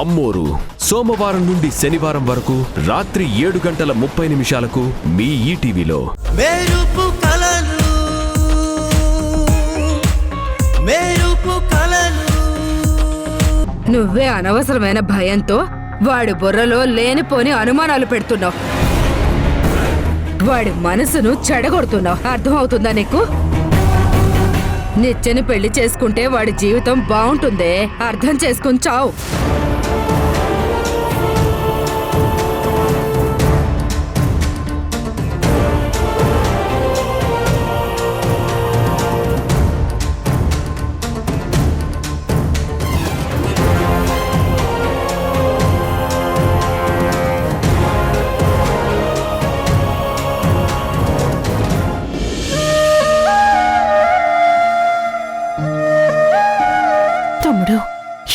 అమ్మోరు సోమవారం నుండి శనివారం వరకు రాత్రి 7:30 మీ ఈటీవీలో. నువ్వే అనవసరమైన భయంతో వాడి బుర్రలో లేనిపోని అనుమానాలు పెడుతున్నావు. వాడి మనసును చెడగొడుతున్నావు. అర్థమవుతుందా నీకు? నిత్యని పెళ్లి చేసుకుంటే వాడి జీవితం బాగుంటుందే. అర్థం చేసుకుని చావు.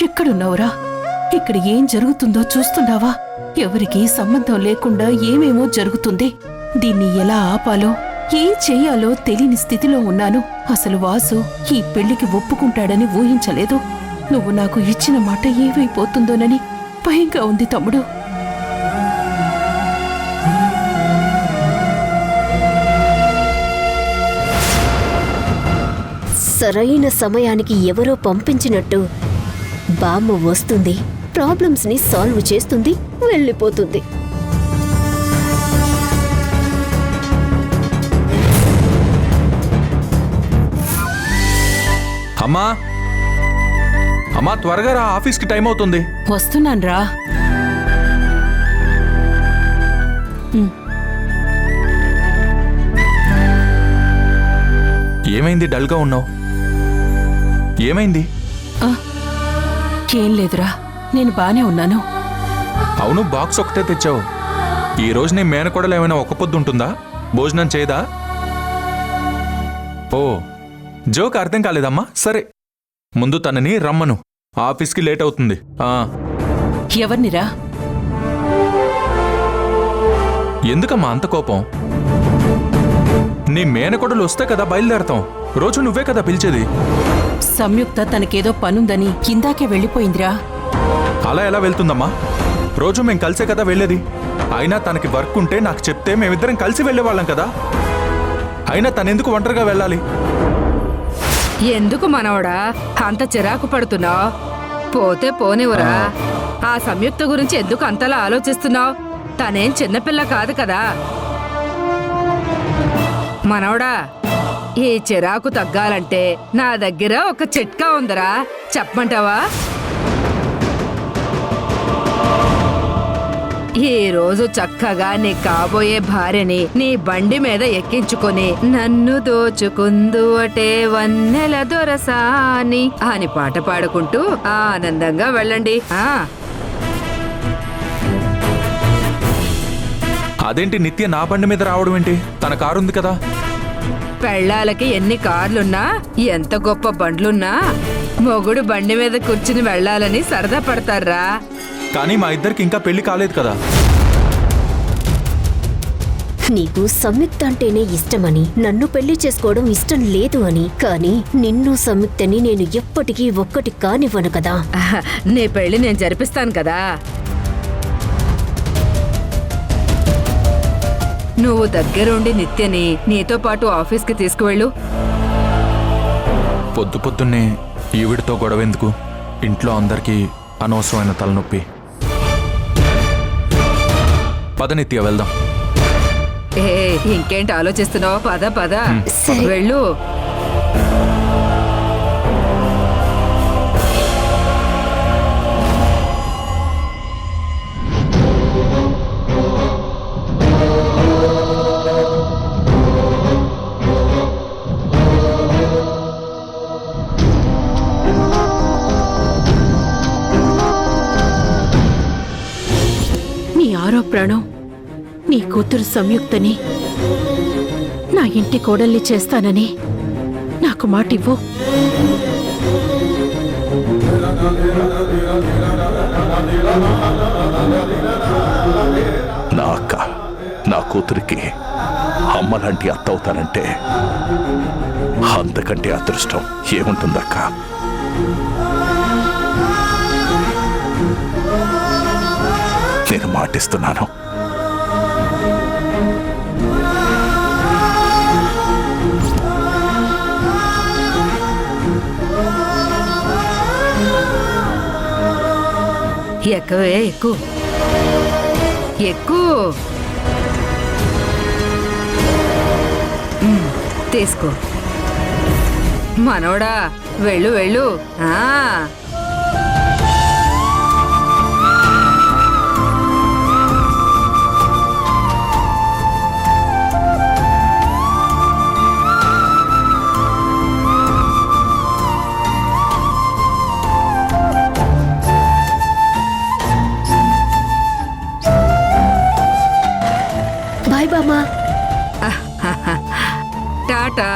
ఎక్కడున్నావురా? ఇక్కడ ఏం జరుగుతుందో చూస్తున్నావా? ఎవరికీ సంబంధం లేకుండా ఏమేమో జరుగుతుంది. దీన్ని ఎలా ఆపాలో ఏం చెయ్యాలో తెలియని స్థితిలో ఉన్నాను. అసలు వాసు ఈ పెళ్లికి ఒప్పుకుంటాడని ఊహించలేదు. నువ్వు నాకు ఇచ్చిన మాట ఏమైపోతుందోనని భయంగా ఉంది తమ్ముడు. సరైన సమయానికి ఎవరో పంపించినట్టు బామ్మ వస్తుంది, ప్రాబ్లమ్స్ ని సాల్వ్ చేస్తుంది, వెళ్ళిపోతుంది. అమ్మా అమ్మా, త్వరగా రా, ఆఫీస్కి టైం అవుతుంది. వస్తున్నాన్రా. ఏమైంది? డల్గా ఉన్నావు? ఏమైంది? ఏం లేదురా, నేను బానే ఉన్నాను. అవును, బాక్స్ ఒకటే తెచ్చావు. ఈ రోజు నీ మేనకోడలు ఏమైనా ఒక్క పొద్దు ఉంటుందా? భోజనం చేయదా? ఓ, జోక్ అర్థం కాలేదమ్మా. సరే, ముందు తనని రమ్మను, ఆఫీస్కి లేట్ అవుతుంది. ఎవరినిరా? ఎందుకమ్మా అంత కోపం? నీ మేనకోడలు వస్తే కదా బయలుదేరతాం. రోజు నువ్వే కదా పిలిచేది. సంయుక్త తనకేదో పనుందని ఇందాకే వెళ్ళిపోయిందిరా. అలా ఎలా వెళ్తుందమ్మా? రోజు మేం కలిసే కదా వెళ్ళేది. అయినా తనకి వర్క్ ఉంటే నాకు చెప్తే మేమిద్దరం కలిసి వెళ్ళేవాళ్ళం కదా. అయినా తనెందుకు ఒంటరిగా వెళ్ళాలి? ఎందుకు మనవడా అంత చిరాకు పడుతున్నావు? పోతే పోనివరా. ఆ సంయుక్త గురించి ఎందుకు అంతలా ఆలోచిస్తున్నావు? తనేం చిన్నపిల్ల కాదు కదా. మనవడా, ఈ చిరాకు తగ్గాలంటే నా దగ్గర ఒక చిట్కా ఉందరా, చెప్పమంటావా? ఈ రోజు చక్కగా నీ కాబోయే భార్యని నీ బండి మీద ఎక్కించుకొని నన్ను దోచుకుందు అటే వన్నెల దొరసాని అని పాట పాడుకుంటూ ఆనందంగా వెళ్ళండి. అదేంటి నిత్య నా బండి మీద రావడం ఏంటి? తన కారు ఉంది కదా. పెళ్ళాలకి ఎన్ని కార్లున్నా, ఎంత గొప్ప బండ్లున్నా మొగుడు బండి మీద కూర్చుని వెళ్లాలని సరదా పడతారా. కానీ మా ఇద్దరికి ఇంకా పెళ్లి కాలేదు కదా. నీకు సంయుక్త అంటేనే ఇష్టమని, నన్ను పెళ్లి చేసుకోవడం ఇష్టం లేదు అని. కానీ నిన్ను సంయుక్తని నేను ఎప్పటికీ ఒక్కటి కానివ్వను కదా. నీ పెళ్లి నేను జరిపిస్తాను కదా. నువ్వు దగ్గరుండి నిత్యని నీతో పాటు ఆఫీస్కి తీసుకువెళ్ళు. పొద్దు పొద్దున్నే ఈవిడితో గొడవెందుకు? ఇంట్లో అందరికీ అనవసరమైన తలనొప్పి. పద నిత్య, వెళ్దాం. ఇంకేంటి ఆలోచిస్తున్నావు? పద పద, వెళ్ళు. ఆరో ప్రాణం నీ కూతురు సంయుక్తని నా ఇంటి కోడల్ని చేస్తానని నాకు మాటివ్వు. నా అక్క నా కూతురికి అమ్మలాంటి అత్త అవుతానంటే అంతకంటే అదృష్టం ఏముంటుందక్క? నేను మాటిస్తున్నాను. ఎక్కువే ఎక్కువ ఎక్కువ తీసుకో మనోడా, వెళ్ళు వెళ్ళు. బాయ్ బామ్మా. టాటా.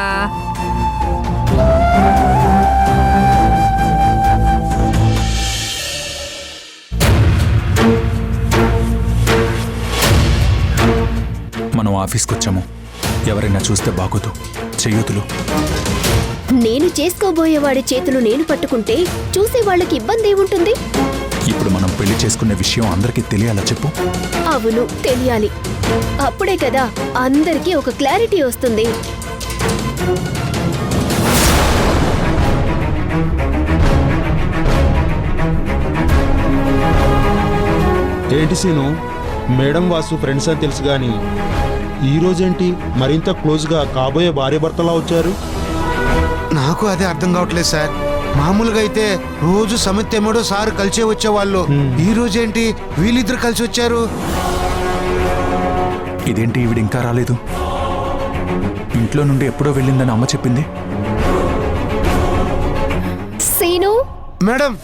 మనం ఆఫీస్కి వచ్చాము, ఎవరైనా చూస్తే బాగోదు. చెయ్యొతులు. నేను చేసుకోబోయేవాడి చేతులు నేను పట్టుకుంటే చూసే వాళ్ళకి ఇబ్బంది ఏముంటుంది? ఇప్పుడు మనం పెళ్లి చేసుకునే విషయం అందరికీ తెలియాలా చెప్పు? అవును, తెలియాలి. అప్పుడే కదా అందరికీ ఒక క్లారిటీ వస్తుంది. ఏంటి సీను, మేడం వాసు ఫ్రెండ్స్ అని తెలుసు గాని ఈ రోజేంటి మరింత క్లోజ్గా కాబోయే భార్య భర్తలా వచ్చారు? నాకు అదే అర్థం కావట్లేదు సార్. మామూలుగా అయితే రోజు సమిత్తెమ్మడో సార్ కలిసే వచ్చేవాళ్ళు. ఈ రోజేంటి వీళ్ళిద్దరు కలిసి వచ్చారు? ఇదేంటి ఈవిడ ఇంకా రాలేదు? ఇంట్లో నుండి ఎప్పుడో వెళ్ళిందని అమ్మ చెప్పింది. సీను మేడం,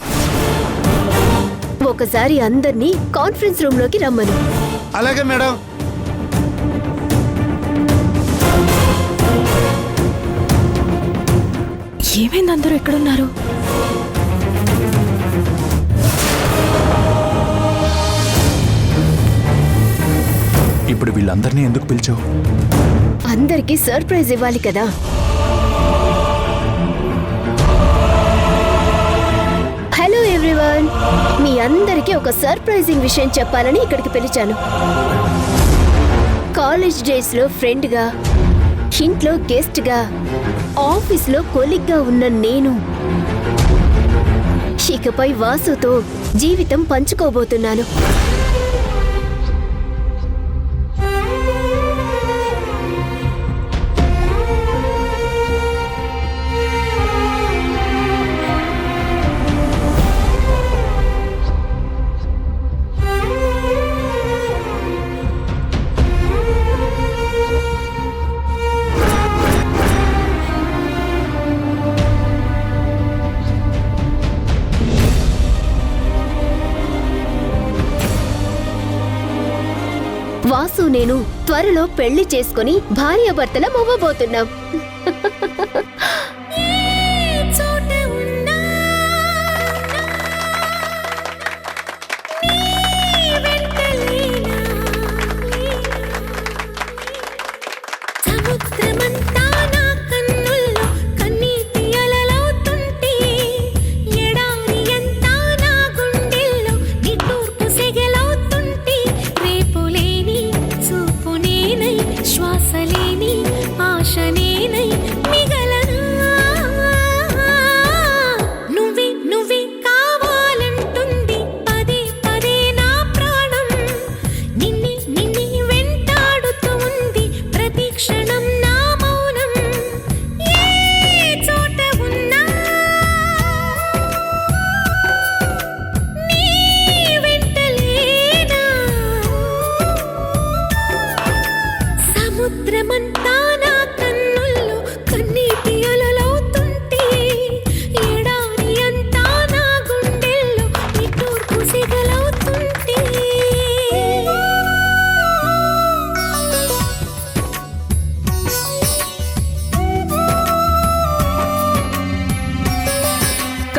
ఒకసారి అందర్నీ కాన్ఫరెన్స్ రూమ్ లోకి రమ్మను. అలాగే మేడం. ఏమైంది? అందరూ ఎక్కడున్నారు? ఇప్పుడు వీళ్ళందరినీ ఎందుకు పిలిచావు? అందరికీ సర్ప్రైజ్ ఇవ్వాలి కదా. హలో ఎవ్రీవన్, మీ అందరికీ ఒక సర్ప్రైజింగ్ విషయం చెప్పాలని ఇక్కడికి పిలిచాను. కాలేజ్ డేస్ లో ఫ్రెండ్ గా, ఇంట్లో గెస్ట్ గా, ఆఫీస్ లో కొలీగ్ గా ఉన్న నేను ఇకపై వాసుతో జీవితం పంచుకోబోతున్నాను. వాసు నేను త్వరలో పెళ్లి చేసుకుని భార్యాభర్తలం అవ్వబోతున్నాం.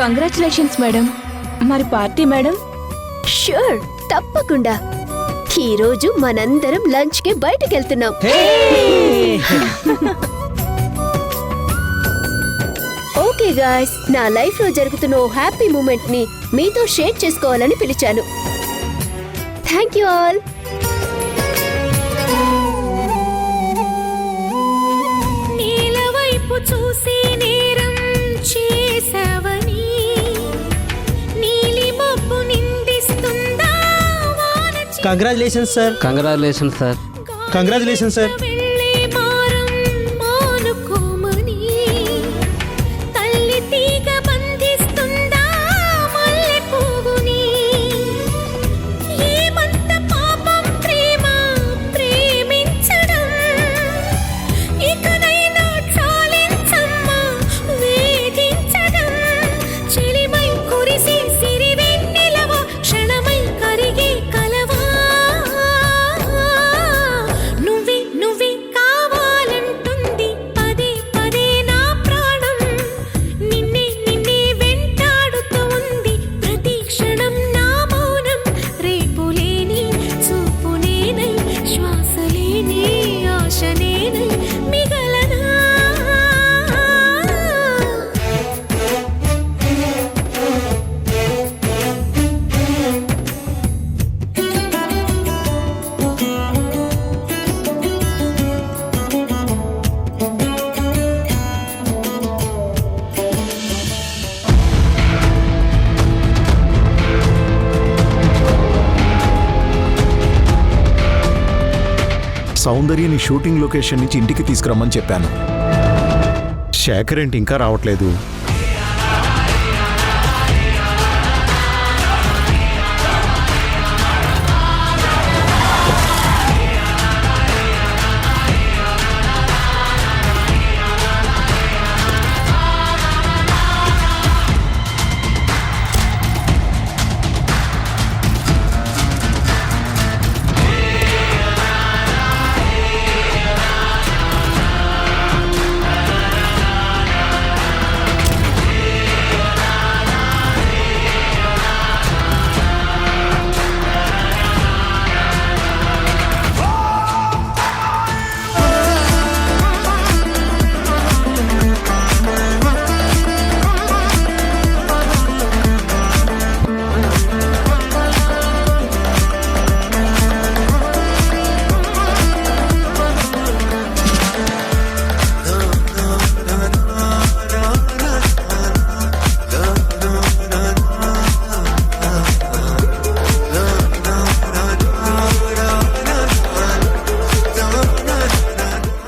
Congratulations madam. మరి పార్టీ మేడం? ష్యూర్, తప్పకుండా. ఈ రోజు మనందరం లంచ్ కి బయటకెళ్తున్నాం. ఓకే గాయ్స్, నా లైఫ్ లో జరుగుతున్న ఓ హ్యాపీ మూమెంట్ ని మీతో షేర్ చేసుకోవాలని పిలిచాను. Thank you all. నీలవైపు చూసి నేరం చేసావని నీలి మబ్బు నిందిస్తుందా congratulations sir. Congratulation sir. Congratulation sir. వెళ్ళే మారం మానుకోమని తల్లి తీగ బంధిస్తుందా మల్లె పువ్వుని ఏమంత పాపం ప్రేమ ప్రేమించడం ఇకనైనా చాలించమ్మా వేధించడం చెలిమై కురిసి సిరివెన్నెలవ క్షణమై కరిగే కలవా నువ్వే నువ్వే కావాలంటుంది పదే పదే నా ప్రాణం నిన్నే నిన్నే వెంటాడుతూ ఉంది ప్రతి క్షణం నా మౌనం రేపు లేని చూపు నేనై శ్వాస లేని ఆశ నేనై మిగలనా సౌందర్యని షూటింగ్ లొకేషన్ నుంచి ఇంటికి తీసుకురమ్మని చెప్పాను. శేఖర్ ఏంటి ఇంకా రావట్లేదు?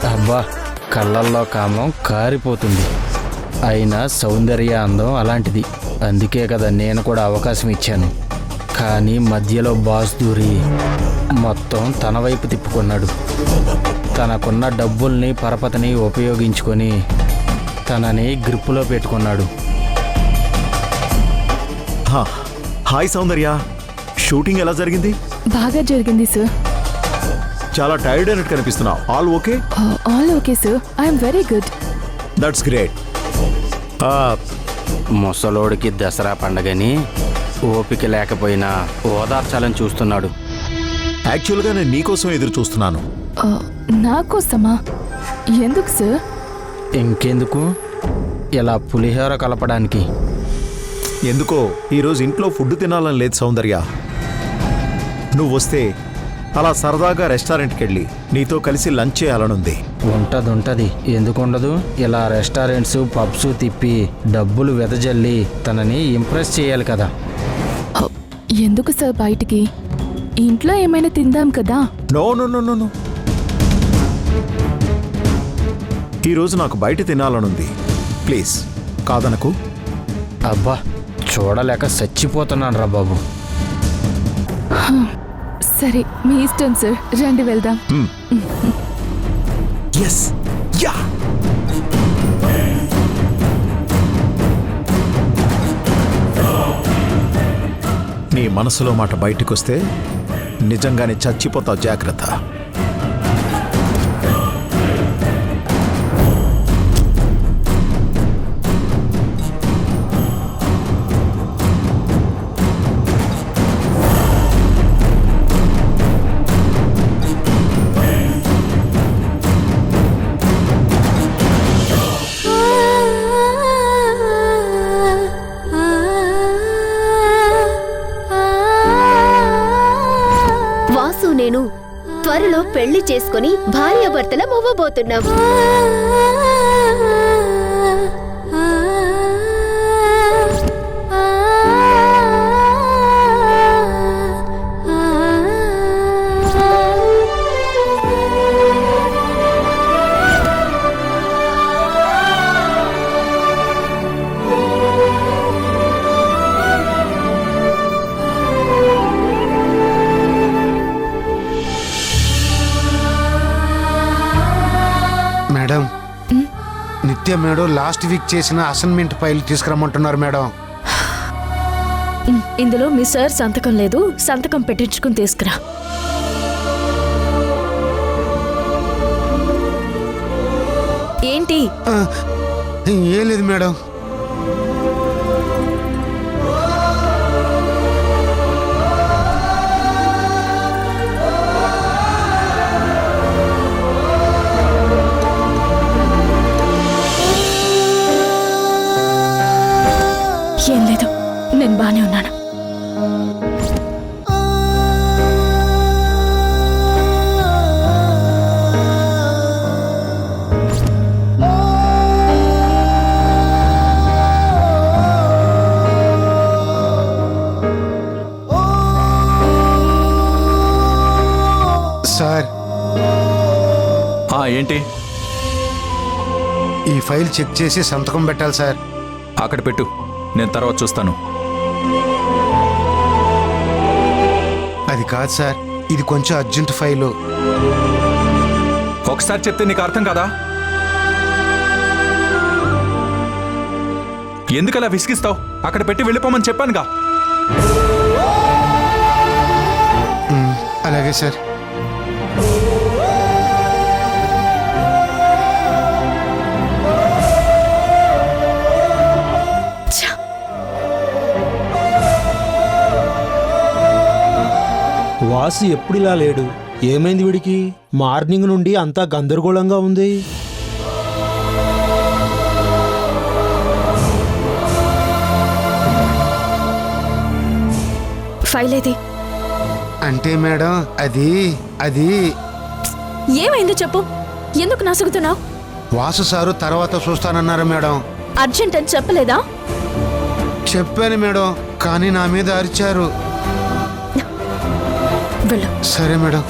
అబ్బా, కళ్ళల్లో కామం కారిపోతుంది. అయినా సౌందర్య అందం అలాంటిది. అందుకే కదా నేను కూడా అవకాశం ఇచ్చాను. కానీ మధ్యలో బాస్ దూరి మొత్తం తన వైపు తిప్పుకున్నాడు. తనకున్న డబ్బుల్ని పరపతిని ఉపయోగించుకొని తనని గ్రిప్పులో పెట్టుకున్నాడు. హాయ్ సౌందర్య, షూటింగ్ ఎలా జరిగింది? బాగా జరిగింది సార్. చాలా టైర్డ్ అయినట్టు కనిపిస్తున్నావు. All okay? All okay sir, I'm very good. That's great. ముసలోడికి దసరా పండగని ఓపిక లేకపోయినా ఓదార్చాలని చూస్తున్నాడు. యాక్చువల్గా నేను నీకోసం ఎదురు చూస్తున్నాను. నాకోసమా? ఎందుకు సార్? ఇంకెందుకు, ఇలా పులిహోర కలపడానికి. ఎందుకో ఈరోజు ఇంట్లో ఫుడ్ తినాలని లేదు సౌందర్య. నువ్వు వస్తే అలా సరదాగా రెస్టారెంట్కి వెళ్ళి నీతో కలిసి లంచ్ చేయాలనుంది. ఉంటది, ఎందుకుండదు? ఇలా రెస్టారెంట్స్ పబ్స్ తిప్పి డబ్బులు వెదజల్లి తనని ఇంప్రెస్ చేయాలి కదా. ఎందుకు సార్ బయటికి? ఇంట్లో ఏమైనా తిందాం కదా. No no no no no, ఈరోజు నాకు బయట తినాలనుంది. ప్లీజ్ కాదనకు. అబ్బా, చూడలేక చచ్చిపోతున్నాను రా బాబు. సరే, మీ ఇష్టం సార్, రండి వెళ్దాం. Yes, yeah. నీ మనసులో మాట బయటకొస్తే నిజంగానే చచ్చిపోతావు, జాగ్రత్త. నేను త్వరలో పెళ్లి చేసుకుని భార్యాభర్తల మొవ్వబోతున్నాం. మేడం, నిత్య మేడం లాస్ట్ వీక్ చేసిన అసైన్మెంట్ ఫైల్ తీసుకురమ్మంటున్నారు మేడం. ఇందులో మీ సార్ సంతకం లేదు, సంతకం పెట్టించుకుని తీసుకురా. ఏంటి? ఏం లేదు మేడం. ఏం లేదు, నేను బానే ఉన్నాను. సార్, ఏంటి? ఈ ఫైల్ చెక్ చేసి సంతకం పెట్టాలి సార్. అక్కడ పెట్టు, నేను తర్వాత చూస్తాను. అది కాదు సార్, ఇది కొంచెం అర్జెంట్ ఫైలు. ఒకసారి చెప్తే నీకు అర్థం కదా? ఎందుకలా విసిగిస్తావు? అక్కడ పెట్టి వెళ్ళిపోమని చెప్పానుగా. అలాగే సార్. వాసు ఎప్పుడిలా లేడు. ఏమైంది వీడికి? మార్నింగ్ నుండి అంతా గందరగోళంగా ఉంది. ఫైల్ ఏది? అంటే మేడం, అది ఏమైందో చెప్పు. ఎందుకు నసుగుతున్నావు? వాసు సారు తర్వాత చూస్తానన్నారు మేడం. అర్జెంట్ అని చెప్పలేదా? చెప్పాను మేడం, కానీ నా మీద అరిచారు. వెళ్ళు. సరే మేడం.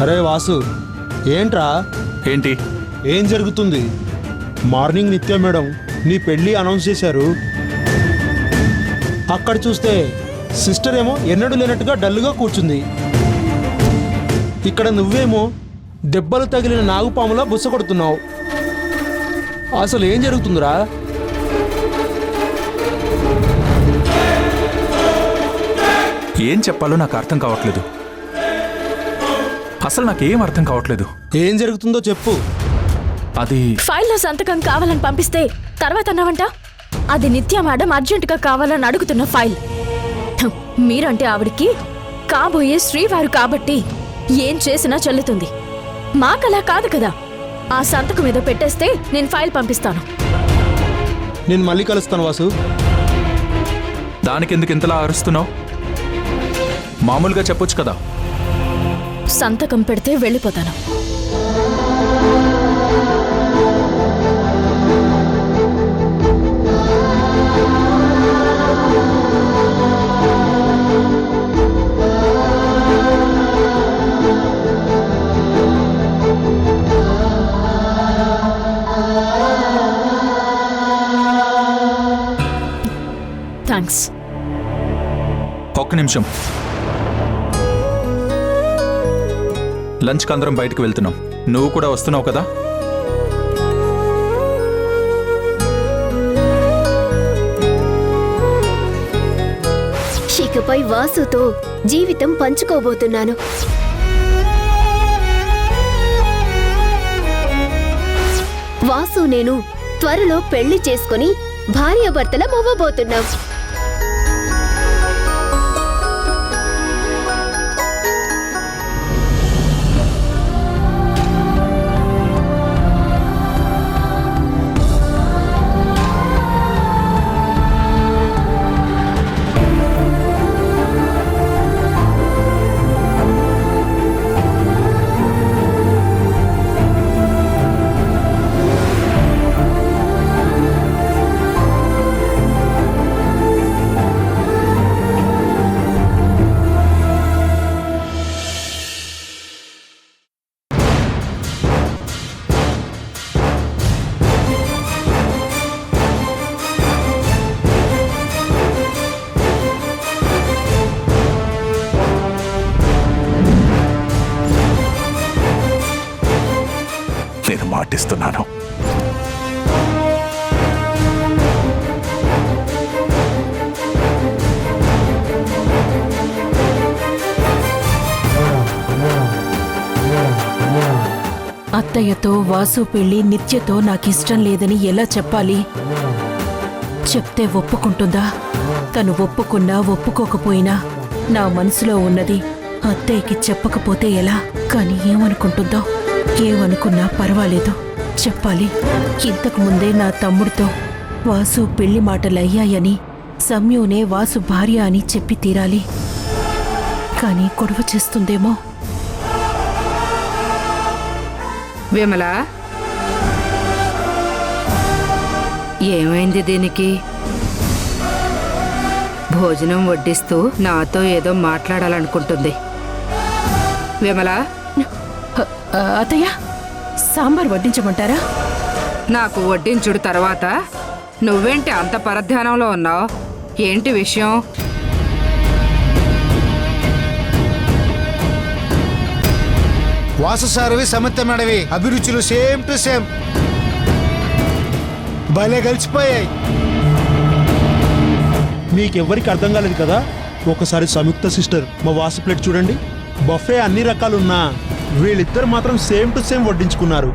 అరే వాసు, ఏంట్రా? ఏంటి? ఏం జరుగుతుంది? మార్నింగ్ నిత్య మేడం నీ పెళ్లి అనౌన్స్ చేశారు. అక్కడ చూస్తే సిస్టర్ ఏమో ఎన్నడూ లేనట్టుగా డల్గా కూర్చుంది. ఇక్కడ నువ్వేమో దెబ్బలు తగిలిన నాగుపాములా బుస్స కొడుతున్నావు. అసలు ఏం జరుగుతుందిరా? ఏం చెప్పాలో నాకు అర్థం కావట్లేదు. అసలు నాకేం అర్థం కావట్లేదు. ఏం జరుగుతుందో చెప్పు. అది ఫైల్లో సంతకం కావాలని పంపిస్తే తర్వాత అన్నావంట. అది నిత్య మేడం అర్జెంటుగా కావాలని అడుగుతున్న ఫైల్. మీరంటే ఆవిడికి కాబోయే శ్రీవారు కాబట్టి ఏం చేసినా చెల్లుతుంది. మాకలా కాదు కదా. ఆ సంతకం మీద పెట్టేస్తే నేను ఫైల్ పంపిస్తాను. నేను మళ్ళీ కలుస్తాను వాసు. దానికి ఎందుకు ఇంతలా అరుస్తున్నావు? మామూలుగా చెప్పొచ్చు కదా. సంతకం పెడితే వెళ్ళిపోతాను. థ్యాంక్స్. ఒక్క నిమిషం. లంచ్కి అందరం బయటకు వెళ్తున్నాం. నువ్వు కూడా వస్తున్నావు కదా? ఇకపై వాసుతో జీవితం పంచుకోబోతున్నాను. వాసు నేను త్వరలో పెళ్లి చేసుకుని భార్యాభర్తల మొవ్వబోతున్నాం. పాటిస్తున్నాను. అత్తయ్యతో వాసు పెళ్లి నిత్యతో నాకిష్టం లేదని ఎలా చెప్పాలి? చెప్తే ఒప్పుకుంటుందా? తను ఒప్పుకున్నా ఒప్పుకోకపోయినా నా మనసులో ఉన్నది అత్తయ్యకి చెప్పకపోతే ఎలా? కానీ ఏమనుకుంటుందో? ఏమనుకున్నా పర్వాలేదు, చెప్పాలి. ఇంతకు ముందే నా తమ్ముడితో వాసు పెళ్లి మాటలయ్యాయని, సమ్యునే వాసు భార్య అని చెప్పి తీరాలి. కానీ గొడవ చేస్తుందేమో. విమల, ఏమైంది దీనికి? భోజనం వడ్డిస్తూ నాతో ఏదో మాట్లాడాలనుకుంటుంది. విమల, అత్తయ్య, సాంబార్ వడ్డించమంటారా? నాకు వడ్డించుడు తర్వాత నువ్వేంటి అంత పరధ్యానంలో ఉన్నావు? ఏంటి విషయం? వాసు సార్వి సమిత మేడవి అభిరుచులు సేమ్ టు సేమ్, భలే కలిసిపోయాయి. మీకెవ్వరికి అర్థం కాలేదు కదా? ఒకసారి సంయుక్త సిస్టర్ మా వాసు ప్లేట్ చూడండి. బఫే అన్ని రకాలున్నా వీళ్ళిద్దరు మాత్రం సేమ్ టు సేమ్ వడ్డించుకున్నారు.